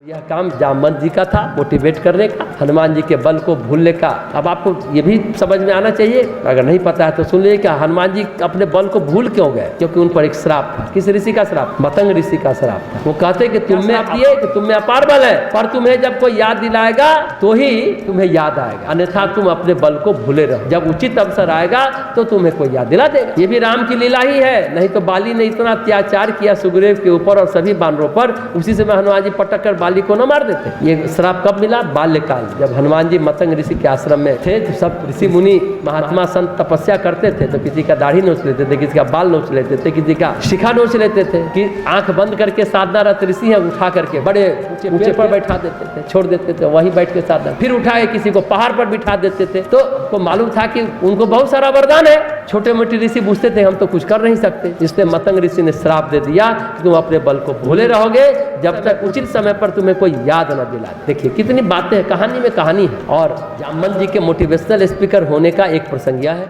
यह काम जामवंत जी का था, मोटिवेट करने का, हनुमान जी के बल को भूलने का। अब आपको ये भी समझ में आना चाहिए, अगर नहीं पता है तो सुन लीजिए कि हनुमान जी अपने बल को भूल क्यों गए, क्योंकि उन पर एक श्राप था। किस ऋषि का श्राप? मतंग ऋषि का श्राप था। वो कहते कि तुम में अपार बल है, पर तुम्हें जब कोई याद दिलाएगा तो ही तुम्हें याद आएगा, अन्यथा तुम अपने बल को भूले रहो। जब उचित अवसर आएगा तो तुम्हें कोई याद दिला देगा। ये भी राम की लीला ही है, नहीं तो बाली ने इतना अत्याचार किया सुग्रीव के ऊपर और सभी बानरों पर, उसी से हनुमान जी पटक कर बाली को न मार देते। ये श्राप कब मिला? बाल्यकाल, जब हनुमान जी मतंग ऋषि के आश्रम में थे तो सब ऋषि मुनि महात्मा संत तपस्या करते थे, तो किसी का दाढ़ी नोच लेते थे, किसी का बाल नोच लेते थे, किसी का शिखा नोच लेते थे, कि आंख बंद करके साधनारत ऋषि है उठा करके बड़े ऊंचे पर बैठा देते थे, छोड़ देते थे, वहीं बैठ के साधना, फिर उठाए किसी को पहाड़ पर बिठा देते थे। तो मालूम था कि उनको बहुत सारा वरदान है। छोटे मोटे ऋषि पूछते थे हम तो कुछ कर नहीं सकते, इसलिए मतंग ऋषि ने श्राप दे दिया कि तुम अपने बल को भूले रहोगे जब तक उचित समय पर तुम्हें कोई याद न दिला। देखिए कितनी बातें हैं, कहानी में कहानी है। और जामवंत जी के मोटिवेशनल स्पीकर होने का एक प्रसंग यह है।